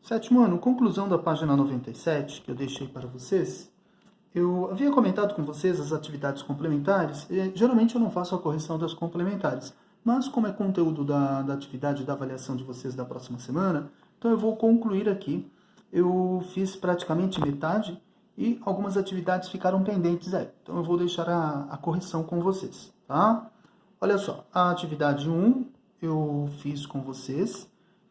Sétimo ano, conclusão da página 97, que eu deixei para vocês. Eu havia comentado com vocês as atividades complementares, e geralmente eu não faço a correção das complementares, mas como é conteúdo da atividade da avaliação de vocês da próxima semana, então eu vou concluir aqui. Eu fiz praticamente metade e algumas atividades ficaram pendentes aí, então eu vou deixar a correção com vocês, tá? Olha só, a atividade 1 eu fiz com vocês.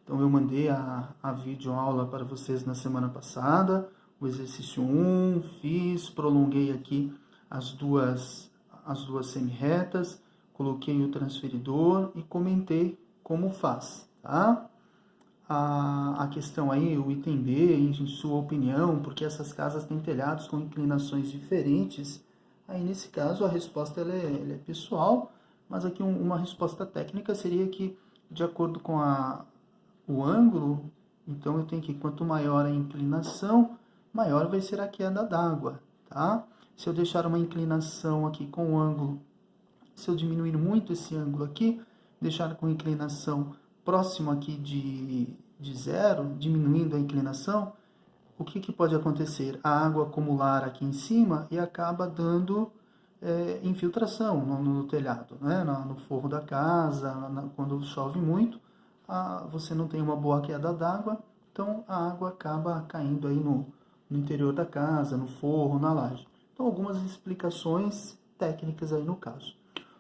Então, eu mandei a videoaula para vocês na semana passada, o exercício 1, fiz, prolonguei aqui as duas semi-retas, coloquei o transferidor e comentei como faz, tá? A questão aí, o item B, em sua opinião, porque essas casas têm telhados com inclinações diferentes, aí nesse caso a resposta ela é pessoal, mas aqui uma resposta técnica seria que, de acordo com o ângulo, então eu tenho que, quanto maior a inclinação, maior vai ser a queda d'água, tá? Se eu deixar uma inclinação aqui com o ângulo, se eu diminuir muito esse ângulo aqui, deixar com inclinação próximo aqui de zero, diminuindo a inclinação, o que pode acontecer? A água acumular aqui em cima e acaba dando infiltração no telhado, né? No forro da casa, quando chove muito, você não tem uma boa queda d'água, então a água acaba caindo aí no interior da casa, no forro, na laje. Então, algumas explicações técnicas aí no caso.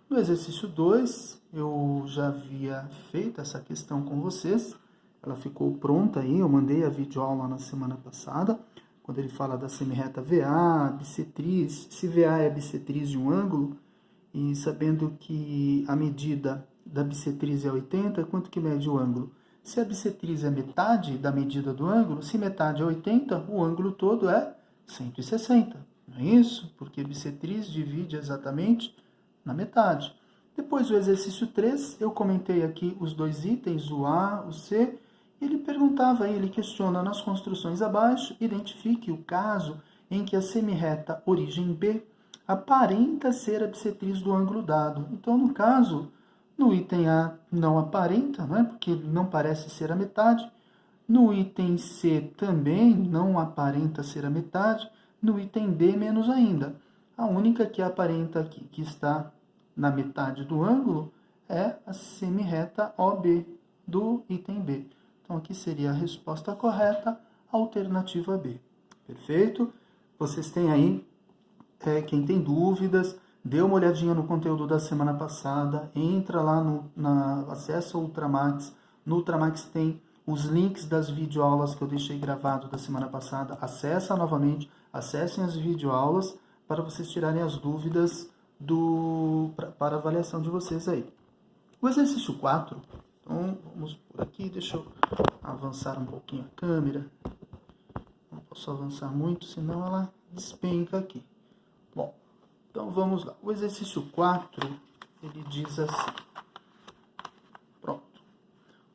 No exercício 2, eu já havia feito essa questão com vocês, ela ficou pronta aí, eu mandei a videoaula na semana passada, quando ele fala da semirreta VA, bissetriz, se VA é a bissetriz de um ângulo, e sabendo que a medida da bissetriz é 80, quanto que mede o ângulo? Se a bissetriz é metade da medida do ângulo, se metade é 80, o ângulo todo é 160. Não é isso? Porque bissetriz divide exatamente na metade. Depois do exercício 3, eu comentei aqui os dois itens, o A, o C. Ele perguntava, ele questiona nas construções abaixo, identifique o caso em que a semirreta origem B aparenta ser a bissetriz do ângulo dado. Então, no caso, no item A não aparenta, não é? Porque não parece ser a metade. No item C também não aparenta ser a metade. No item D, menos ainda. A única que aparenta aqui, que está na metade do ângulo, é a semirreta OB do item B. Então, aqui seria a resposta correta, alternativa B. Perfeito? Vocês têm aí, quem tem dúvidas, dê uma olhadinha no conteúdo da semana passada, entra lá, acessa o Ultramax. No Ultramax tem os links das videoaulas que eu deixei gravado da semana passada. Acessa novamente, acessem as videoaulas para vocês tirarem as dúvidas para a avaliação de vocês aí. O exercício 4, então vamos por aqui, deixa eu avançar um pouquinho a câmera. Não posso avançar muito, senão ela despenca aqui. Bom, então vamos lá. O exercício 4, ele diz assim. Pronto.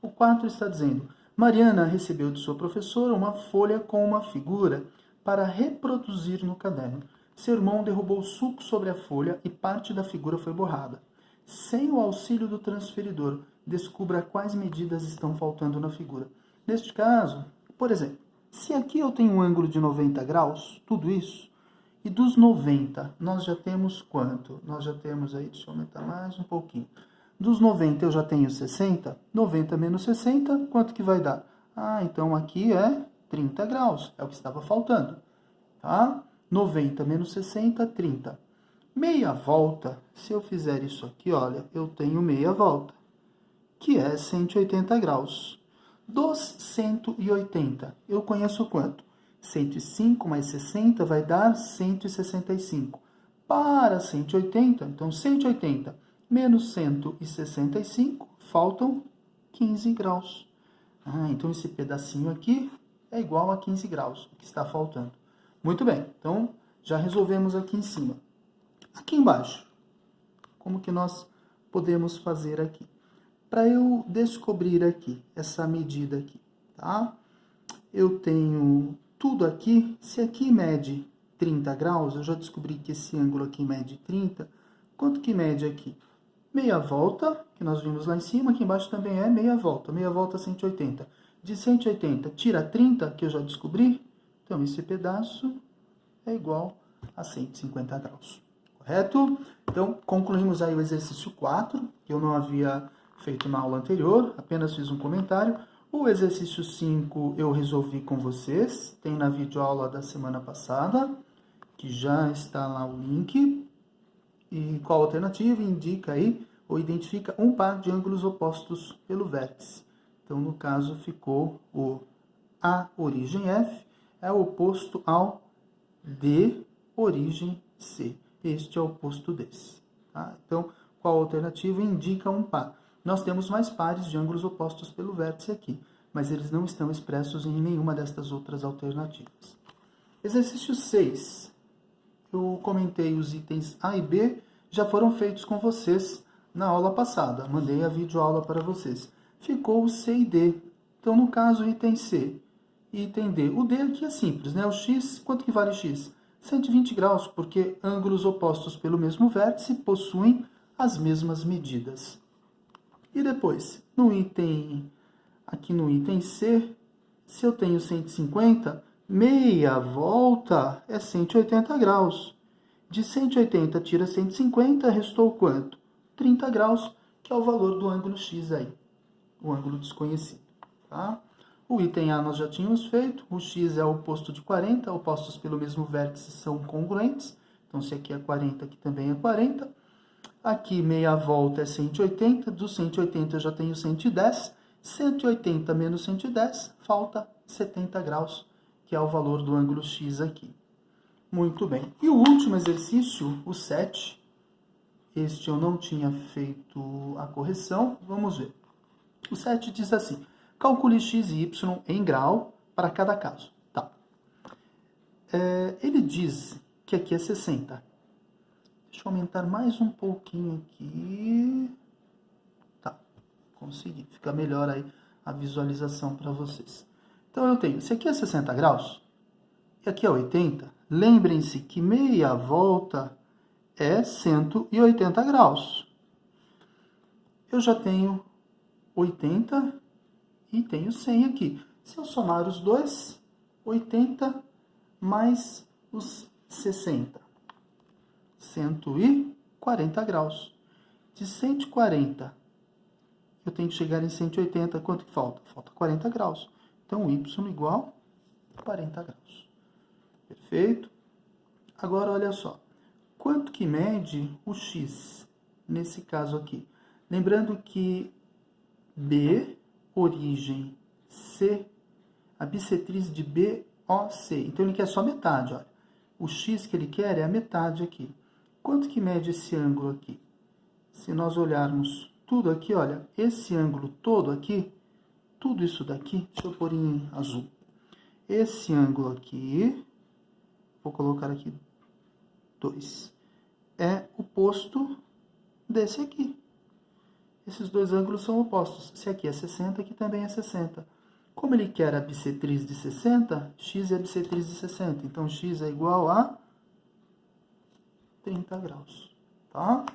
O 4 está dizendo: Mariana recebeu de sua professora uma folha com uma figura para reproduzir no caderno. Seu irmão derrubou suco sobre a folha e parte da figura foi borrada. Sem o auxílio do transferidor, descubra quais medidas estão faltando na figura. Neste caso, por exemplo, se aqui eu tenho um ângulo de 90 graus, tudo isso, e dos 90, nós já temos quanto? Nós já temos aí, deixa eu aumentar mais um pouquinho. Dos 90 eu já tenho 60, 90 menos 60, quanto que vai dar? Então aqui é 30 graus, é o que estava faltando, tá? 90 menos 60, 30. Meia volta, se eu fizer isso aqui, olha, eu tenho meia volta, que é 180 graus. Dos 180, eu conheço quanto? 105 mais 60 vai dar 165. Para 180, então 180 menos 165, faltam 15 graus. Então esse pedacinho aqui é igual a 15 graus, o que está faltando. Muito bem, então já resolvemos aqui em cima. Aqui embaixo, como que nós podemos fazer aqui? Para eu descobrir aqui, essa medida aqui, tá? Eu tenho tudo aqui, se aqui mede 30 graus, eu já descobri que esse ângulo aqui mede 30, quanto que mede aqui? Meia volta, que nós vimos lá em cima, aqui embaixo também é meia volta 180. De 180, tira 30, que eu já descobri. Então, esse pedaço é igual a 150 graus. Correto? Então, concluímos aí o exercício 4, que eu não havia feito na aula anterior, apenas fiz um comentário. O exercício 5 eu resolvi com vocês, tem na videoaula da semana passada, que já está lá o link. E qual alternativa? Indica aí, ou identifica um par de ângulos opostos pelo vértice. Então, no caso, ficou o A origem F é oposto ao D origem C. Este é o oposto desse. Tá? Então, qual alternativa? Indica um par. Nós temos mais pares de ângulos opostos pelo vértice aqui, mas eles não estão expressos em nenhuma destas outras alternativas. Exercício 6. Eu comentei os itens A e B, já foram feitos com vocês na aula passada. Mandei a videoaula para vocês. Ficou o C e D. Então, no caso, item C e item D. O D aqui é simples, né? O X, quanto que vale X? 120 graus, porque ângulos opostos pelo mesmo vértice possuem as mesmas medidas. E depois, aqui no item C, se eu tenho 150, meia volta é 180 graus. De 180 tira 150, restou quanto? 30 graus, que é o valor do ângulo X aí, o ângulo desconhecido. Tá? O item A nós já tínhamos feito, o X é o oposto de 40, opostos pelo mesmo vértice são congruentes, então se aqui é 40, aqui também é 40. Aqui meia volta é 180, do 180 eu já tenho 110, 180 menos 110, falta 70 graus, que é o valor do ângulo X aqui. Muito bem. E o último exercício, o 7, este eu não tinha feito a correção, vamos ver. O 7 diz assim, calcule x e y em grau para cada caso. Tá. Ele diz que aqui é 60. Deixa eu aumentar mais um pouquinho aqui. Tá, consegui. Fica melhor aí a visualização para vocês. Então, eu tenho, se aqui é 60 graus, e aqui é 80, lembrem-se que meia volta é 180 graus. Eu já tenho 80 e tenho 100 aqui. Se eu somar os dois, 80 mais os 60, 140 graus. De 140, eu tenho que chegar em 180, quanto que falta? Falta 40 graus. Então, y igual a 40 graus. Perfeito? Agora, olha só. Quanto que mede o x, nesse caso aqui? Lembrando que B, origem C, a bissetriz de BOC. Então, ele quer só metade, olha. O x que ele quer é a metade aqui. Quanto que mede esse ângulo aqui? Se nós olharmos tudo aqui, olha, esse ângulo todo aqui, tudo isso daqui, deixa eu pôr em azul. Esse ângulo aqui, vou colocar aqui 2, é oposto desse aqui. Esses dois ângulos são opostos. Se aqui é 60, aqui também é 60. Como ele quer a bissetriz de 60, x é a bissetriz de 60. Então, x é igual a 30 graus. Tá?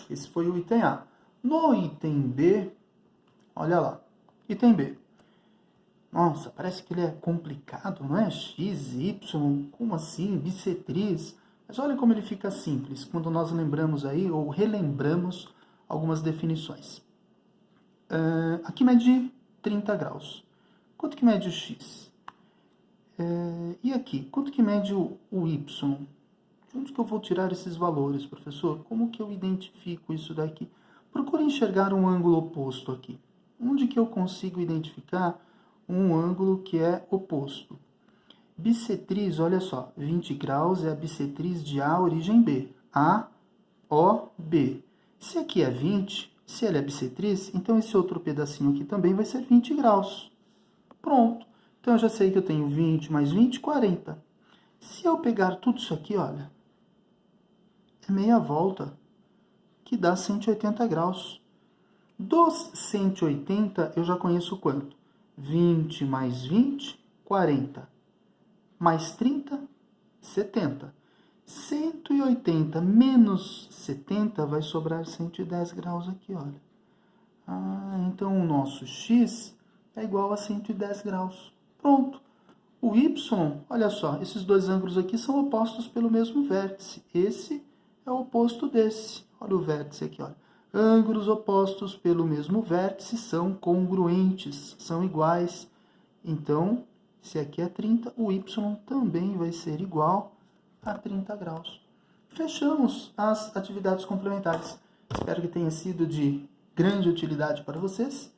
Esse foi o item A. No item B, olha lá. Item B. Nossa, parece que ele é complicado, não é? X, Y, como assim? Bissetriz. Mas olha como ele fica simples quando nós lembramos aí, ou relembramos algumas definições. Aqui mede 30 graus. Quanto que mede o x? E aqui, quanto que mede o y? De onde que eu vou tirar esses valores, professor? Como que eu identifico isso daqui? Procure enxergar um ângulo oposto aqui. Onde que eu consigo identificar um ângulo que é oposto? Bissetriz, olha só, 20 graus é a bissetriz de A origem B. A, O, B. Se aqui é 20, se ela é bissetriz, então esse outro pedacinho aqui também vai ser 20 graus. Pronto. Então, eu já sei que eu tenho 20 mais 20, 40. Se eu pegar tudo isso aqui, olha, é meia volta, que dá 180 graus. Dos 180, eu já conheço quanto? 20 mais 20, 40. Mais 30, 70. 180 menos 70 vai sobrar 110 graus aqui, olha. Então o nosso x é igual a 110 graus. Pronto. O y, olha só, esses dois ângulos aqui são opostos pelo mesmo vértice. Esse é o oposto desse. Olha o vértice aqui, olha. Ângulos opostos pelo mesmo vértice são congruentes, são iguais. Então, se aqui é 30, o y também vai ser igual a 30 graus. Fechamos as atividades complementares. Espero que tenha sido de grande utilidade para vocês,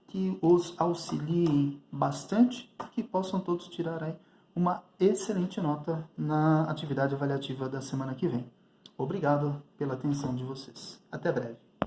que os auxiliem bastante, que possam todos tirar aí uma excelente nota na atividade avaliativa da semana que vem. Obrigado pela atenção de vocês. Até breve.